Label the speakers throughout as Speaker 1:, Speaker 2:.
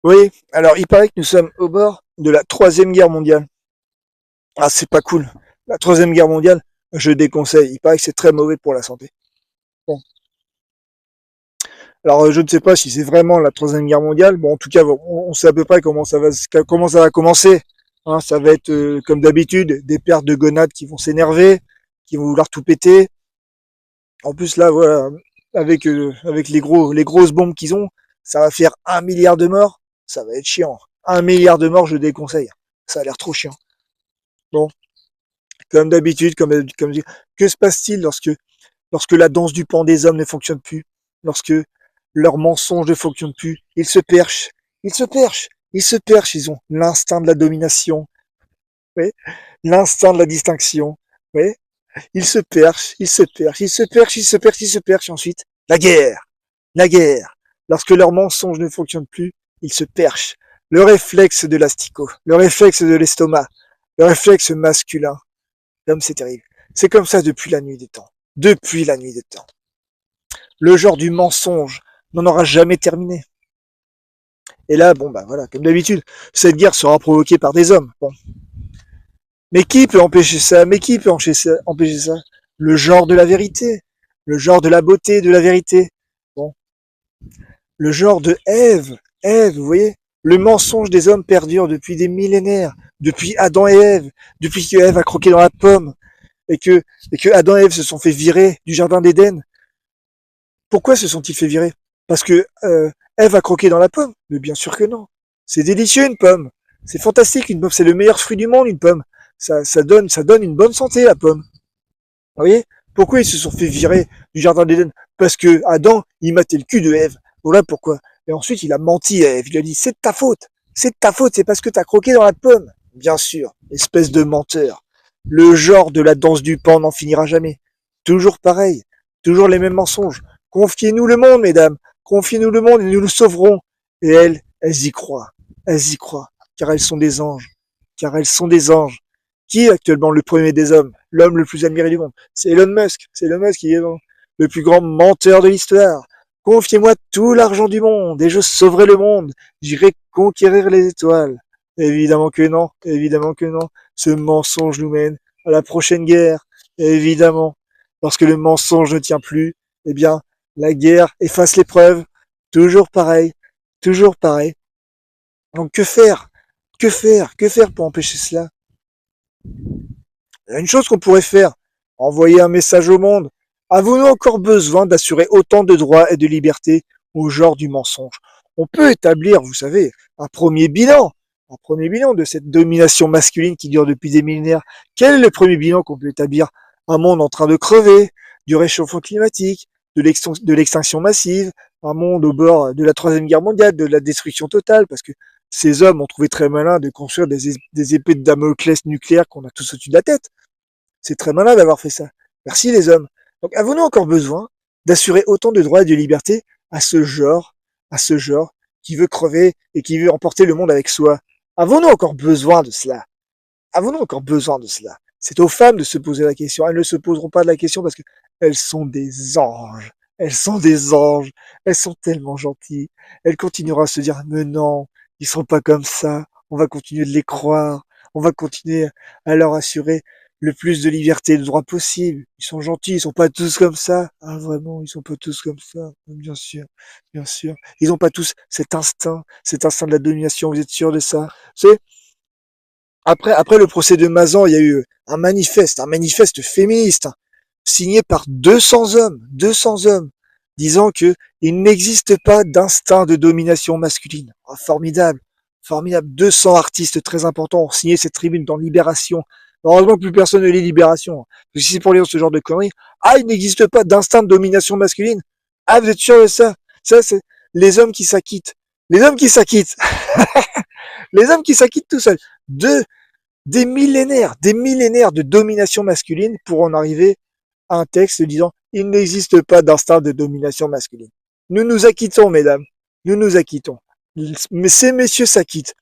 Speaker 1: Oui, alors il paraît que nous sommes au bord de la troisième guerre mondiale. Ah, c'est pas cool. La troisième guerre mondiale, je déconseille. Il paraît que c'est très mauvais pour la santé. Bon. Alors, je ne sais pas si c'est vraiment la troisième guerre mondiale. Bon, en tout cas, on sait à peu près comment ça va commencer. Hein, ça va être, comme d'habitude, des paires de gonades qui vont s'énerver, qui vont vouloir tout péter. En plus, là, voilà, avec les grosses bombes qu'ils ont, ça va faire 1 milliard de morts. Ça va être chiant. 1 milliard de morts, je déconseille. Ça a l'air trop chiant. Bon, comme d'habitude, que se passe-t-il lorsque la danse du pan des hommes ne fonctionne plus, lorsque leurs mensonges ne fonctionnent plus? Ils se perchent, ils se perchent, ils se perchent. Ils ont l'instinct de la domination, oui, l'instinct de la distinction, oui. Ils se perchent, ils se perchent, ils se perchent, ils se perchent, ils se perchent. Ensuite, la guerre, la guerre. Lorsque leurs mensonges ne fonctionnent plus, ils se perchent. Le réflexe de l'asticot, le réflexe de l'estomac, le réflexe masculin. L'homme, c'est terrible. C'est comme ça depuis la nuit des temps. Depuis la nuit des temps. Le genre du mensonge n'en aura jamais terminé. Et là, bon, bah voilà, comme d'habitude, cette guerre sera provoquée par des hommes. Bon. Mais qui peut empêcher ça? Mais qui peut empêcher ça? Le genre de la vérité. Le genre de la beauté de la vérité. Bon. Le genre de Ève. Ève, vous voyez? Le mensonge des hommes perdure depuis des millénaires. Depuis Adam et Ève. Depuis que Ève a croqué dans la pomme. Et que, et que Adam et Ève se sont fait virer du jardin d'Éden. Pourquoi se sont-ils fait virer? Parce que Ève a croqué dans la pomme? Mais bien sûr que non. C'est délicieux une pomme. C'est fantastique une pomme. C'est le meilleur fruit du monde une pomme. Ça donne une bonne santé la pomme. Vous voyez? Pourquoi ils se sont fait virer du jardin d'Éden? Parce que Adam, il matait le cul de Ève. Voilà pourquoi. Et ensuite, il a menti à Ève. Il lui a dit, c'est de ta faute. C'est de ta faute. C'est parce que t'as croqué dans la pomme. Bien sûr. Espèce de menteur. Le genre de la danse du pan n'en finira jamais. Toujours pareil. Toujours les mêmes mensonges. Confiez-nous le monde, mesdames. Confiez-nous le monde et nous le sauverons. Et elles y croient. Elles y croient. Car elles sont des anges. Car elles sont des anges. Qui est actuellement le premier des hommes? L'homme le plus admiré du monde? C'est Elon Musk. C'est Elon Musk qui est le plus grand menteur de l'histoire. Confiez-moi tout l'argent du monde et je sauverai le monde. J'irai conquérir les étoiles. Évidemment que non. Évidemment que non. Ce mensonge nous mène à la prochaine guerre. Évidemment. Lorsque le mensonge ne tient plus, eh bien, la guerre efface les preuves. Toujours pareil. Toujours pareil. Donc que faire? Que faire? Que faire pour empêcher cela? Il y a une chose qu'on pourrait faire, envoyer un message au monde. Avons-nous encore besoin d'assurer autant de droits et de libertés au genre du mensonge? On peut établir, vous savez, un premier bilan de cette domination masculine qui dure depuis des millénaires. Quel est le premier bilan qu'on peut établir? Un monde en train de crever, du réchauffement climatique, de l'extinction massive, un monde au bord de la troisième guerre mondiale, de la destruction totale, parce que ces hommes ont trouvé très malin de construire des épées de Damoclès nucléaires qu'on a tous au-dessus de la tête. C'est très malin d'avoir fait ça. Merci les hommes. Donc avons-nous encore besoin d'assurer autant de droits et de libertés à ce genre qui veut crever et qui veut emporter le monde avec soi? Avons-nous encore besoin de cela? Avons-nous encore besoin de cela? C'est aux femmes de se poser la question. Elles ne se poseront pas de la question parce que elles sont des anges. Elles sont des anges. Elles sont tellement gentilles. Elles continueront à se dire, mais non, ils sont pas comme ça. On va continuer de les croire. On va continuer à leur assurer le plus de liberté et de droits possible. Ils sont gentils. Ils sont pas tous comme ça. Ah, vraiment, ils sont pas tous comme ça. Bien sûr. Bien sûr. Ils ont pas tous cet instinct de la domination. Vous êtes sûr de ça? C'est après le procès de Mazan, il y a eu un manifeste féministe, hein, signé par 200 hommes, disant que il n'existe pas d'instinct de domination masculine. Ah, formidable, formidable. 200 artistes très importants ont signé cette tribune dans Libération. Heureusement que plus personne ne lit Libération. Hein. Parce que si c'est pour lire ce genre de conneries, ah, il n'existe pas d'instinct de domination masculine. Ah, vous êtes sûr de ça? Ça, c'est les hommes qui s'acquittent. Les hommes qui s'acquittent. Les hommes qui s'acquittent tout seuls. Deux, des millénaires de domination masculine pour en arriver à un texte disant il n'existe pas d'instinct de domination masculine. Nous nous acquittons, mesdames. Nous nous acquittons. Mais ces messieurs s'acquittent.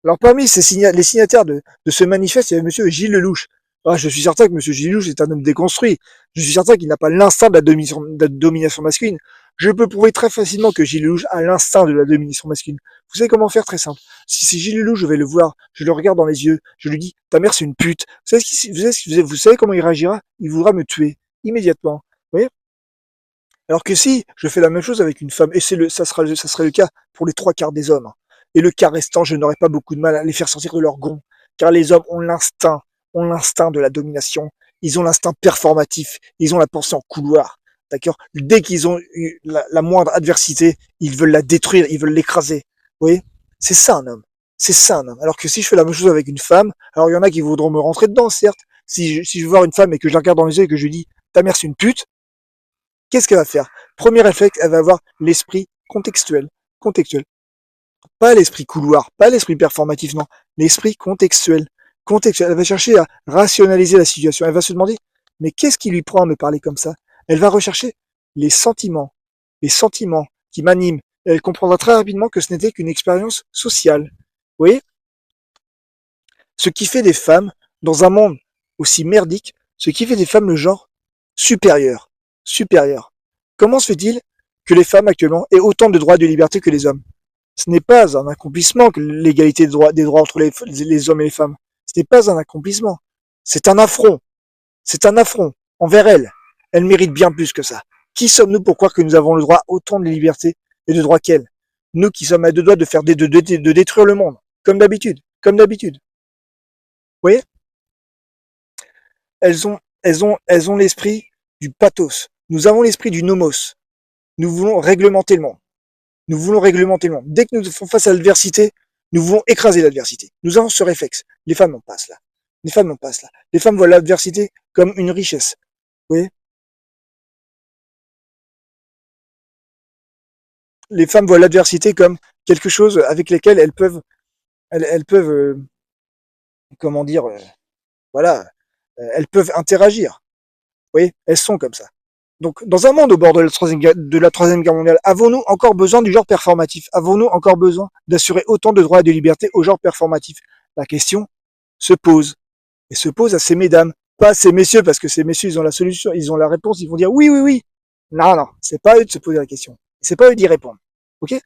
Speaker 1: Alors parmi les signataires de ce manifeste, il y avait monsieur Gilles Lelouch. Ah, je suis certain que Monsieur Gilou est un homme déconstruit. Je suis certain qu'il n'a pas l'instinct de la domination masculine. Je peux prouver très facilement que Gilles Lelouch a l'instinct de la domination masculine. Vous savez comment faire? Très simple. Si c'est Gilles Lelouch, je vais le voir, je le regarde dans les yeux, je lui dis, ta mère c'est une pute. Vous savez comment il réagira? Il voudra me tuer immédiatement. Vous voyez? Alors que si je fais la même chose avec une femme, et ça serait le cas pour les trois quarts des hommes, hein, et le quart restant, je n'aurais pas beaucoup de mal à les faire sortir de leur gond, car les hommes ont l'instinct de la domination, ils ont l'instinct performatif, ils ont la pensée en couloir, d'accord? Dès qu'ils ont eu la moindre adversité, ils veulent la détruire, ils veulent l'écraser. Vous voyez? C'est ça un homme. C'est ça un homme. Alors que si je fais la même chose avec une femme, alors il y en a qui voudront me rentrer dedans, certes. Si je veux voir une femme et que je la regarde dans les yeux et que je lui dis, ta mère c'est une pute, qu'est-ce qu'elle va faire? Premier réflexe, elle va avoir l'esprit contextuel. Contextuel. Pas l'esprit couloir, pas l'esprit performatif, non. L'esprit contextuel. Contextuel. Elle va chercher à rationaliser la situation. Elle va se demander, mais qu'est-ce qui lui prend à me parler comme ça? Elle va rechercher les sentiments qui m'animent. Elle comprendra très rapidement que ce n'était qu'une expérience sociale. Vous voyez? Ce qui fait des femmes, dans un monde aussi merdique, ce qui fait des femmes le genre supérieur. Supérieur. Comment se fait-il que les femmes actuellement aient autant de droits et de libertés que les hommes? Ce n'est pas un accomplissement que l'égalité des droits entre les hommes et les femmes. Ce n'est pas un accomplissement. C'est un affront. C'est un affront envers elles. Elles méritent bien plus que ça. Qui sommes-nous pour croire que nous avons le droit à autant de libertés et de droits qu'elles? Nous qui sommes à deux doigts de détruire le monde. Comme d'habitude. Comme d'habitude. Vous voyez? Elles ont l'esprit du pathos. Nous avons l'esprit du nomos. Nous voulons réglementer le monde. Nous voulons réglementer le monde. Dès que nous faisons face à l'adversité, nous voulons écraser l'adversité. Nous avons ce réflexe. Les femmes n'ont pas cela. Les femmes n'ont pas cela. Les femmes voient l'adversité comme une richesse. Vous voyez? Les femmes voient l'adversité comme quelque chose avec lequel elles peuvent, comment dire, voilà, elles peuvent interagir. Vous voyez? Elles sont comme ça. Donc, dans un monde au bord de la troisième guerre mondiale, avons-nous encore besoin du genre performatif? Avons-nous encore besoin d'assurer autant de droits et de libertés au genre performatif? La question se pose. Et se pose à ces mesdames, pas à ces messieurs, parce que ces messieurs, ils ont la solution, ils ont la réponse, ils vont dire oui, oui, oui. Non, non, c'est pas eux de se poser la question. C'est pas eux d'y répondre. Ok?